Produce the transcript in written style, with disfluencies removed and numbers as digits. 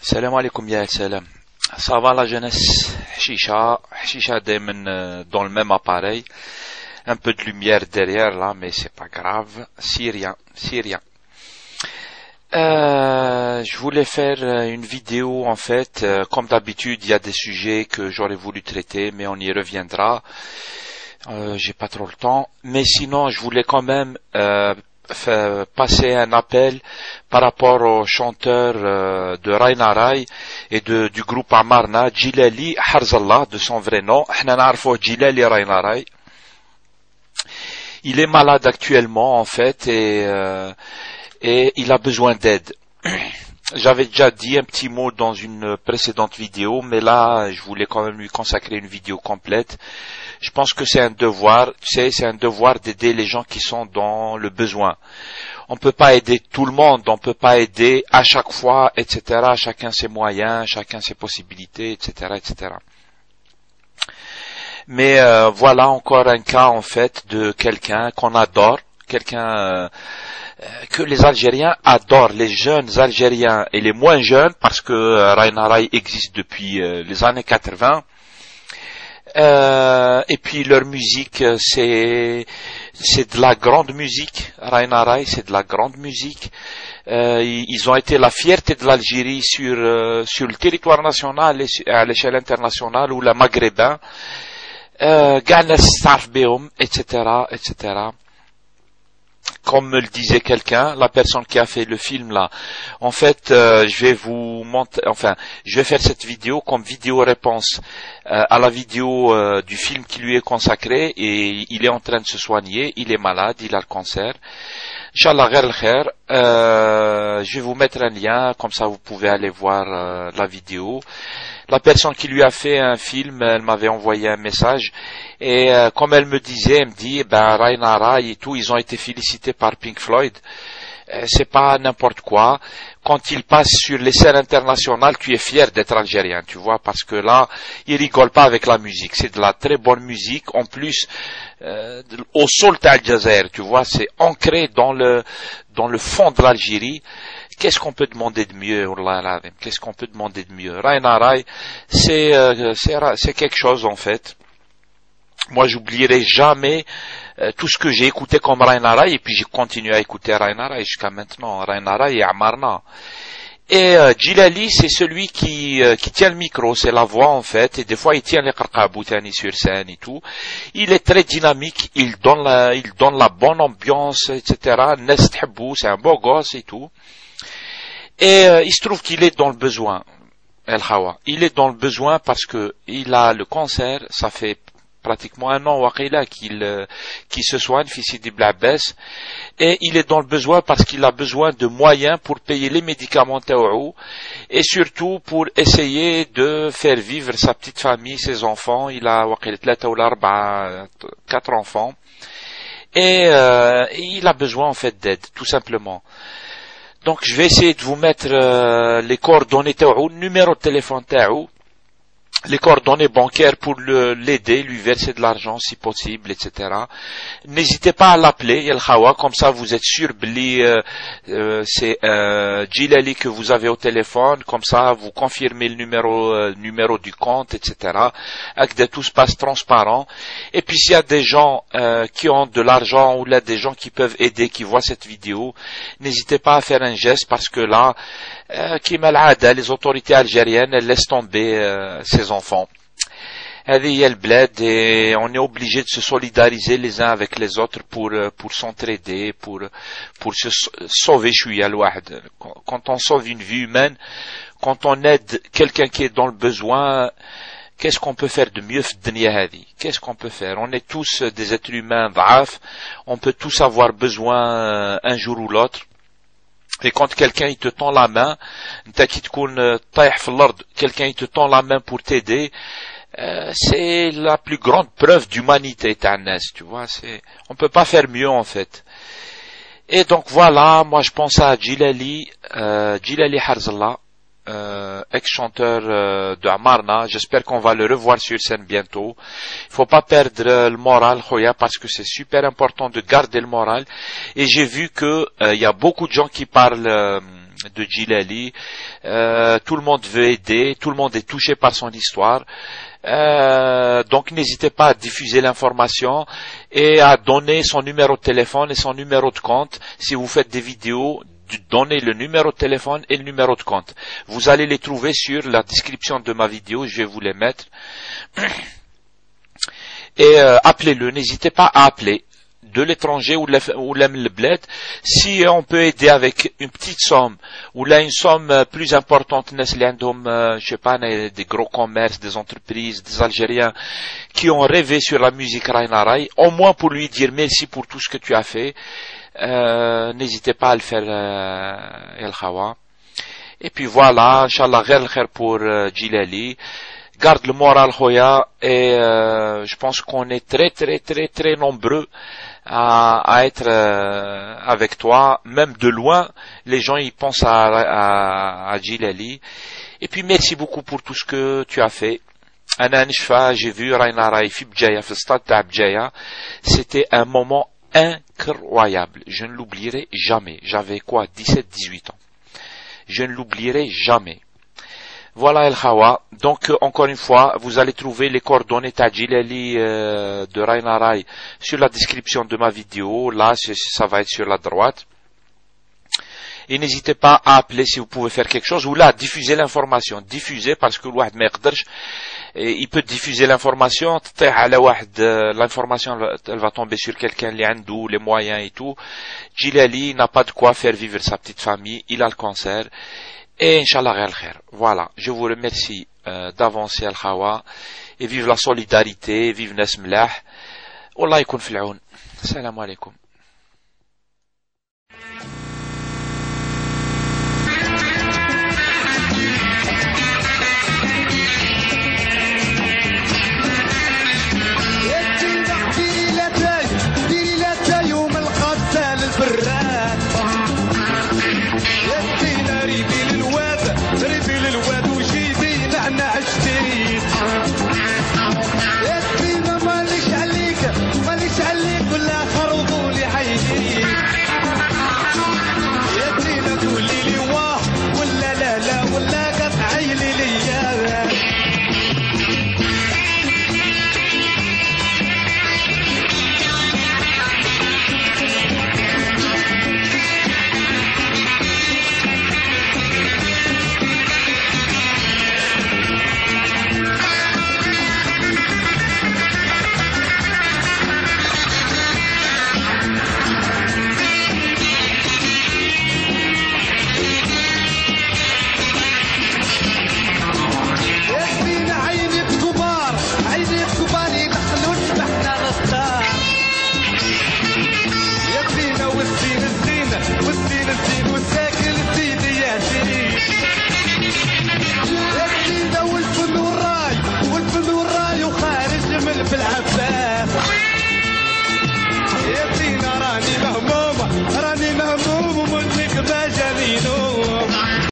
Salam alaikum ya salam. Ça va la jeunesse? Chicha dans le même appareil. Un peu de lumière derrière là, mais c'est pas grave. Syrien. Je voulais faire une vidéo en fait. Comme d'habitude, il y a des sujets que j'aurais voulu traiter, mais on y reviendra. J'ai pas trop le temps. Mais sinon, je voulais quand même passer un appel par rapport au chanteur de Raina Rai et du groupe Amarna, Djilali Harzallah, de son vrai nom. Ahna na'arfouh Djilali Raina Rai. Il est malade actuellement en fait et il a besoin d'aide. J'avais déjà dit un petit mot dans une précédente vidéo, mais là, je voulais quand même lui consacrer une vidéo complète. Je pense que c'est un devoir, c'est un devoir d'aider les gens qui sont dans le besoin. On peut pas aider tout le monde, on peut pas aider à chaque fois, etc. Chacun ses moyens, chacun ses possibilités, etc. Mais voilà encore un cas en fait de quelqu'un qu'on adore, quelqu'un que les Algériens adorent, les jeunes Algériens et les moins jeunes, parce que Raina Rai existe depuis les années 80. Et puis leur musique, c'est de la grande musique. Raina Rai, c'est de la grande musique. Ils ont été la fierté de l'Algérie sur le territoire national et à l'échelle internationale ou la maghrébin. etc. Comme me le disait quelqu'un, la personne qui a fait le film là, en fait, je vais faire cette vidéo comme vidéo réponse à la vidéo du film qui lui est consacré, et il est en train de se soigner, il est malade, il a le cancer. Inch'Allah ghair al-khair, je vais vous mettre un lien, comme ça vous pouvez aller voir la vidéo. La personne qui lui a fait un film, elle m'avait envoyé un message, et comme elle me dit, Raina Rai et tout, ils ont été félicités par Pink Floyd. C'est pas n'importe quoi. Quand ils passent sur les scènes internationales, tu es fier d'être algérien, tu vois, parce que là, ils rigolent pas avec la musique. C'est de la très bonne musique. En plus, au sol d'Al-Jazair, tu vois, c'est ancré dans le fond de l'Algérie. Qu'est-ce qu'on peut demander de mieux, qu'est-ce qu'on peut demander de mieux? Raina Rai, c'est quelque chose en fait. Moi, j'oublierai jamais tout ce que j'ai écouté comme Raina Rai, et puis j'ai continué à écouter Raina Rai jusqu'à maintenant. Raina Rai et Amarna. Et Djilali, c'est celui qui tient le micro, c'est la voix en fait, et des fois il tient les qarqaboutani sur scène et tout. Il est très dynamique, il donne la bonne ambiance, etc. Nes thabou, c'est un beau gosse et tout. Et il se trouve qu'il est dans le besoin, El Hawa. Il est dans le besoin parce que il a le cancer, ça fait pratiquement un an qu'il se soigne, fils Sidi Abbas, et il est dans le besoin parce qu'il a besoin de moyens pour payer les médicaments taouou, et surtout pour essayer de faire vivre sa petite famille, ses enfants. Il a 4 enfants, et il a besoin en fait d'aide, tout simplement. Donc je vais essayer de vous mettre les coordonnées taouou, numéro de téléphone taouou, les coordonnées bancaires pour l'aider, lui verser de l'argent si possible, etc. N'hésitez pas à l'appeler, Yel Khawa, comme ça vous êtes sûr c'est Djilali que vous avez au téléphone, comme ça vous confirmez le numéro du compte, etc. Que tout se passe transparent. Et puis s'il y a des gens qui ont de l'argent, ou là des gens qui peuvent aider, qui voient cette vidéo, n'hésitez pas à faire un geste, parce que là, les autorités algériennes, elles laissent tomber ces enfants. Et on est obligé de se solidariser les uns avec les autres pour s'entraider, pour se sauver. Quand on sauve une vie humaine, quand on aide quelqu'un qui est dans le besoin, qu'est-ce qu'on peut faire de mieux? Qu'est-ce qu'on peut faire? On est tous des êtres humains d'af, on peut tous avoir besoin un jour ou l'autre. Et quand quelqu'un il te tend la main, quelqu'un il te tend la main pour t'aider, c'est la plus grande preuve d'humanité, tu vois, on peut pas faire mieux en fait. Et donc voilà, moi je pense à Djilali Harzallah, ex-chanteur de Amarna. J'espère qu'on va le revoir sur scène bientôt. Il faut pas perdre le moral, Khoya, parce que c'est super important de garder le moral. Et j'ai vu que il y a beaucoup de gens qui parlent de Djilali. Tout le monde veut aider, tout le monde est touché par son histoire. Donc n'hésitez pas à diffuser l'information et à donner son numéro de téléphone et son numéro de compte. Si vous faites des vidéos, donnez le numéro de téléphone et le numéro de compte. Vous allez les trouver sur la description de ma vidéo, je vais vous les mettre. Et appelez-le, n'hésitez pas à appeler de l'étranger ou le bled. Si on peut aider avec une petite somme ou là une somme plus importante, je sais pas, des gros commerces, des entreprises, des Algériens qui ont rêvé sur la musique Rainaray, au moins pour lui dire merci pour tout ce que tu as fait. N'hésitez pas à le faire, El Khawa. Et puis voilà, Inch'Allah, gher le khair pour Djilali. Garde le moral, Khoya, et je pense qu'on est très nombreux à être avec toi, même de loin. Les gens ils pensent à Djilali. Et puis merci beaucoup pour tout ce que tu as fait. Ana Nishfa, j'ai vu Raina Rai fi Bjaya, fi stade ta Bjaya. C'était un moment incroyable. Je ne l'oublierai jamais. J'avais quoi, 17-18 ans. Je ne l'oublierai jamais. Voilà El Khawa. Donc encore une fois, vous allez trouver les coordonnées Djilali de Raina Rai sur la description de ma vidéo. Là, ça va être sur la droite. Et n'hésitez pas à appeler si vous pouvez faire quelque chose ou là diffuser l'information. Diffuser parce que l'ouahd ma yaqderch, il peut diffuser l'information. L'information elle va tomber sur quelqu'un qui a les moyens et tout. Djilali n'a pas de quoi faire vivre sa petite famille. Il a le cancer. Et Inch'Allah ghayr al-khair. Voilà, je vous remercie d'avancer El Khawa et vive la solidarité, vive Nas Mlah. Wallah yakun fil aoun. Salam alaikum.